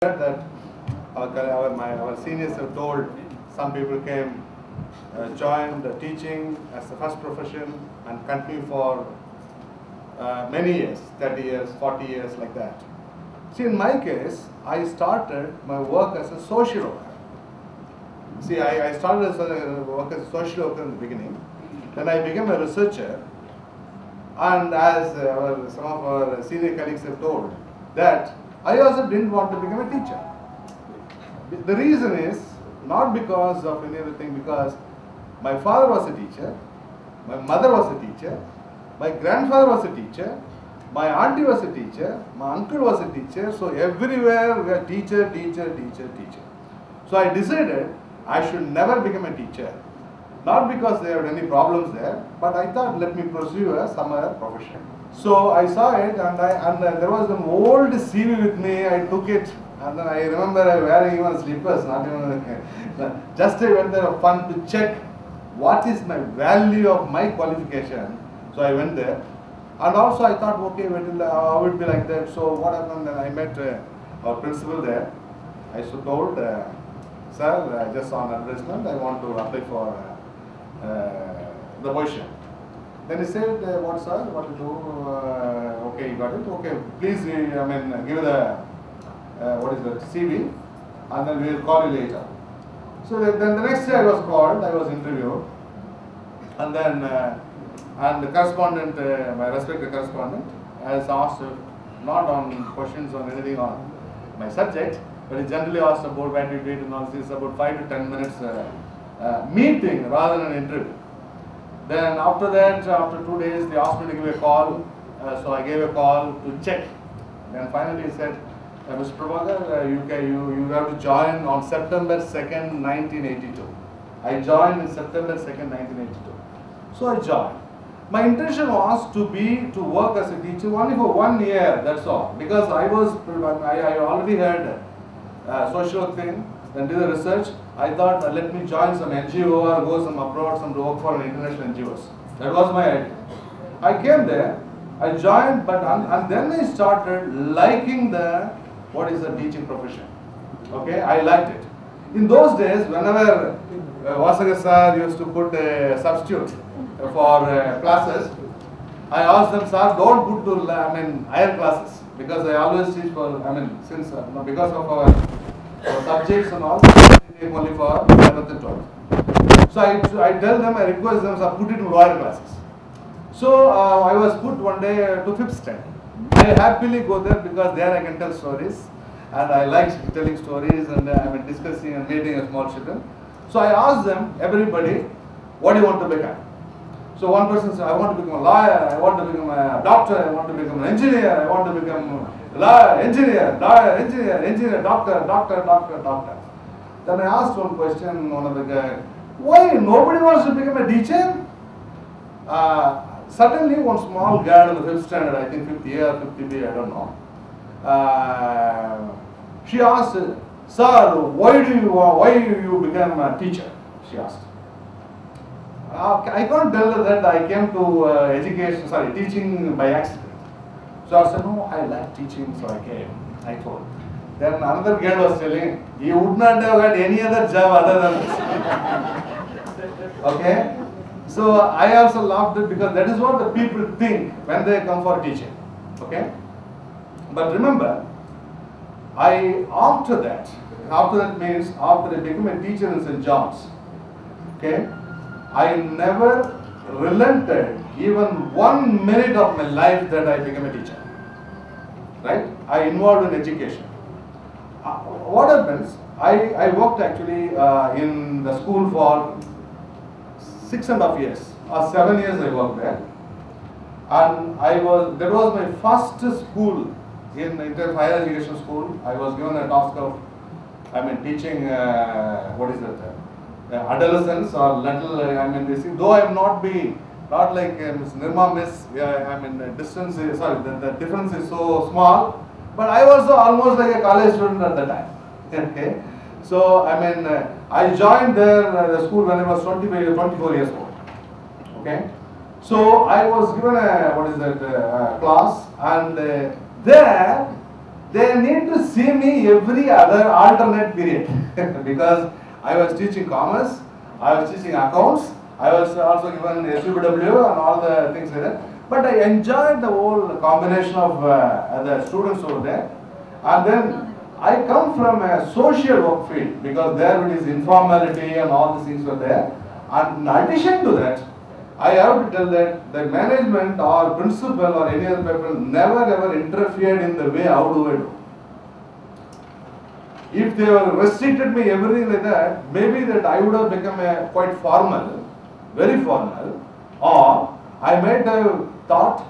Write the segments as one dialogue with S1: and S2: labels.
S1: that our seniors have told some people came, joined teaching as the first profession and continue for many years, 30 years, 40 years, like that. See, in my case, I started my work as a social worker. See, I started as a work as a social worker in the beginning. Then I became a researcher, and as some of our senior colleagues have told, that I also didn't want to become a teacher. The reason is not because of anything, because my father was a teacher, my mother was a teacher, my grandfather was a teacher, my auntie was a teacher, my uncle was a teacher, so everywhere we are teacher, teacher, teacher, teacher. So I decided I should never become a teacher. Not because there were any problems there, but I thought, let me pursue some other profession. So I saw it, and there was an old CV with me. I took it, and then I remember wearing even slippers, not even just I went there for fun to check what is my value of my qualification. So I went there, and also I thought, okay, how would it be like that? So what happened? Then I met our principal there. I told, sir, I just saw an advertisement. I want to apply for the position. Then he said, what sir, what to do? Okay, you got it. Okay, please, give the what is that, CV, and then we will call you later. So then the next day I was called, I was interviewed, and then and the correspondent, my respected correspondent, has asked not on questions on anything on my subject, but he generally asked about where did you read and all this, about 5 to 10 minutes meeting rather than an interview. Then after that, after 2 days, they asked me to give a call, so I gave a call to check. Then finally he said, Mr. Prabhakar, you have to join on September 2nd, 1982. I joined in September 2nd, 1982. So I joined. My intention was to work as a teacher only for 1 year, that's all. Because I already heard social work thing, then did the research. I thought, let me join some NGO or go some abroad, some to work for an international NGOs. That was my idea. I came there, I joined, but and then I started liking what is the teaching profession. Okay, I liked it. In those days, whenever Vasaga sir used to put a substitute for classes, I asked them, sir, don't put to higher classes, because I always teach for, since because of our subjects and all, only for 11th and 12th. So I tell them, I request them, sir, put it in lower classes. So I was put one day to 5th standard. I happily go there because there I can tell stories, and I like telling stories, and discussing and meeting with small children. So I asked them, everybody, what do you want to become? So one person said, I want to become a lawyer, I want to become a doctor, I want to become an engineer, I want to become a lawyer, engineer, doctor. Then I asked one question, one of the guys, why nobody wants to become a teacher? Suddenly one small girl in the 5th standard, I think 50 A or 50 B, I don't know. She asked, sir, why you become a teacher? She asked. I can't tell her that I came to teaching by accident. So I said, no, I like teaching, so I came. I told. Then another girl was telling, you would not have got any other job other than this. Okay? So I also laughed it because that is what the people think when they come for teaching. Okay? But remember, after that means after I became a teacher in St. John's, okay, I never relented even 1 minute of my life that I became a teacher. Right? I involved in education. What happens? I worked actually in the school for 6.5 years, or 7 years I worked there. And that was my first school in higher education school. I was given a task of, teaching, adolescents or little, though I am not like Ms. Nirma Miss, distance is, the difference is so small, but I was almost like a college student at the time. Okay, so I joined the school when I was 24 years old. Okay, so I was given a class, and there they need to see me every other alternate period because I was teaching commerce, I was teaching accounts, I was also given SUBW and all the things like that. But I enjoyed the whole combination of the students over there. And then I come from a social work field because there it is informality and all these things were there. And in addition to that, I have to tell that the management or principal or any other people never ever interfered in the way how do I do. If they were restricted me everything like that, maybe that I would have become a quite formal, very formal, or I might have thought,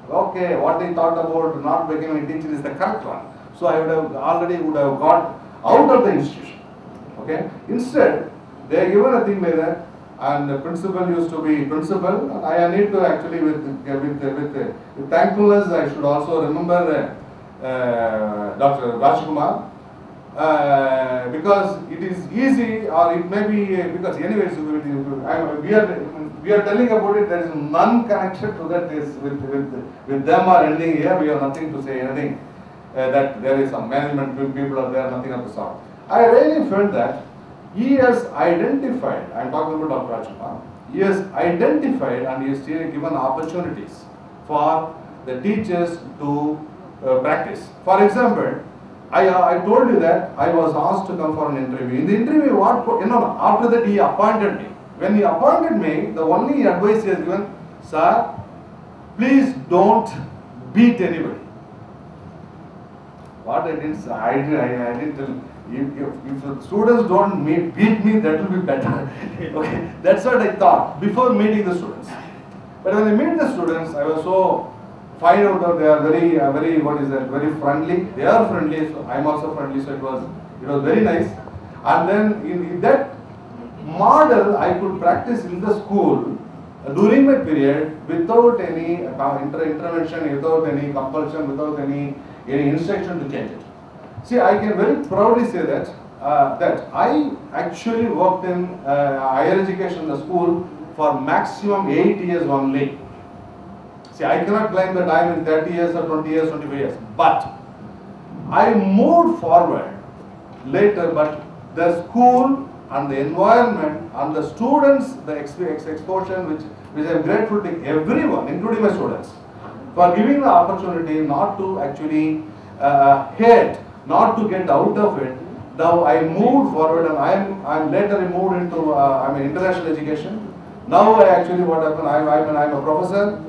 S1: okay, what I thought about not becoming a teacher is the correct one. So I would have already got out of the institution. Okay. Instead, they are given a thing like that, and the principal used to be principal. And I need to actually, with thankfulness, I should also remember Dr. Rajkumar. Because it is easy, or it may be because anyways we are telling about it. There is none connected to that is with them or anything here. We have nothing to say anything that there is some management people are there, nothing of the sort. I really felt that he has identified. I am talking about Dr. Rajkumar. He has identified and he has given opportunities for the teachers to practice. For example, I told you that I was asked to come for an interview. In the interview, after that he appointed me. When he appointed me, the only advice he has given, sir, please don't beat anybody. What I didn't say, I didn't tell. If the students don't beat me, that will be better. Okay, that's what I thought before meeting the students. But when I meet the students, I was so find out that they are very what is that, very friendly. They are friendly, so I am also friendly, so it was very nice. And then in that model I could practice in the school during my period without any intervention, without any compulsion, without any instruction to change it. See, I can very proudly say that that I actually worked in higher education in the school for maximum 8 years only. See, I cannot claim that I am in 30 years or 20 years, 25 years. But I moved forward later, but the school and the environment and the students, the exposure which I am grateful to everyone, including my students, for giving the opportunity not to actually hate, not to get out of it. Now I moved forward and I am later moved into international education. Now I actually what happened, I am a professor.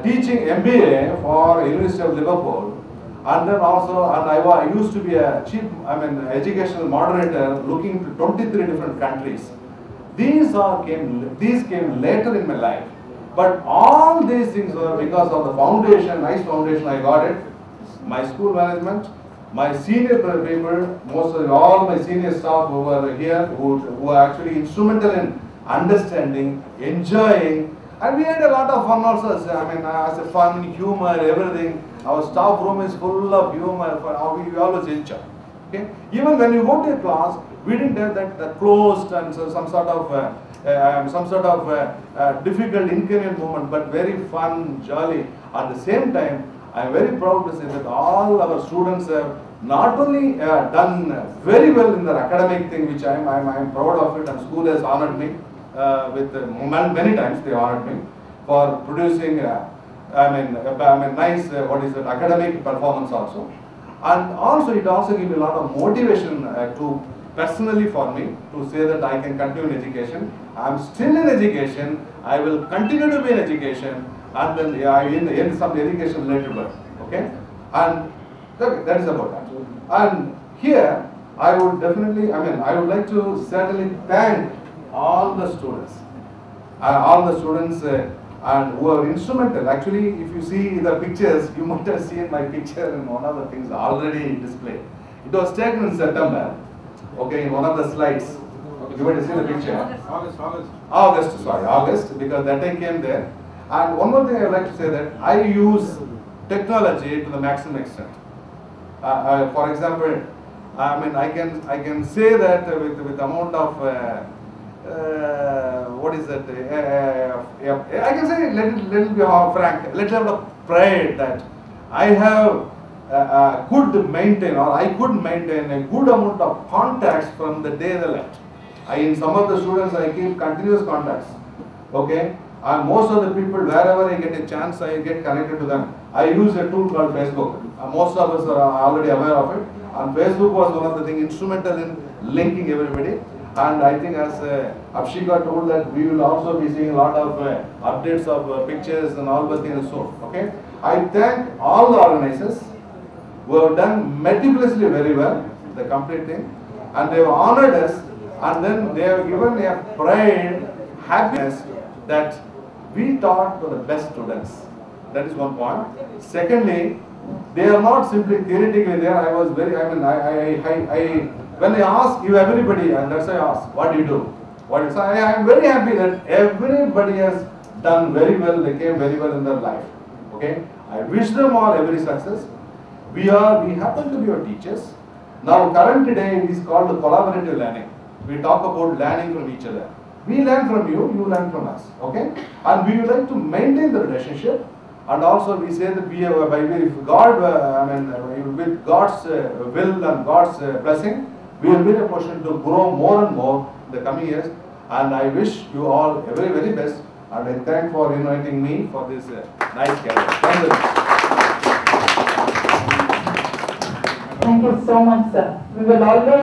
S1: Teaching MBA for University of Liverpool, and then also, and I used to be a educational moderator looking to 23 different countries. These came later in my life, but all these things were because of the foundation, nice foundation I got it. My school management, my senior people, all my senior staff who were here, who were actually instrumental in understanding, enjoying. And we had a lot of fun also, as a fun, humor, everything. Our staff room is full of humor, we always enjoy. Okay? Even when you go to a class, we didn't have that closed and some sort of difficult, inconvenient moment, but very fun, jolly. At the same time, I am very proud to say that all our students have not only done very well in their academic thing, which I am proud of it, and school has honored me. Many times they honored me for producing nice academic performance also, and also it also gives me a lot of motivation to personally for me to say that I can continue in education. I am still in education. I will continue to be in education, and then in some education related work. Okay, and that is about that. And here I would definitely, I would like to certainly thank all the students, and who are instrumental. Actually, if you see the pictures, you must have seen my picture in one of the things already displayed. It was taken in September, okay, in one of the slides. Okay, you want to see the picture? August, because that I came there. And one more thing I would like to say that I use technology to the maximum extent. For example, I can say that with amount of what is that? I can say, let it be frank, let's have a pride that I have could maintain, or I could maintain a good amount of contacts from the day they left. In some of the students, I keep continuous contacts. Okay, and most of the people, wherever I get a chance, I get connected to them. I use a tool called Facebook. Most of us are already aware of it. And Facebook was one of the things instrumental in linking everybody. And I think, as Abshika told, that we will also be seeing a lot of updates of pictures and all the things. So, okay, I thank all the organizers who have done meticulously very well the complete thing, and they have honored us, and then they have given a pride, happiness that we taught to the best students. That is one point. Secondly, they are not simply theoretically there. I was very, when I ask you everybody, and that's why I ask, what do you do? So I am very happy that everybody has done very well. They came very well in their life. Okay, I wish them all every success. We happen to be your teachers. Now, current today is called collaborative learning. We talk about learning from each other. We learn from you, you learn from us. Okay, and we would like to maintain the relationship. And also, we say that we have, if God, with God's will and God's blessing, we will be in a position to grow more and more in the coming years. And I wish you all the very, very best. And I thank for inviting me for this nice gathering. Thank you.
S2: Thank you so much, sir. We will always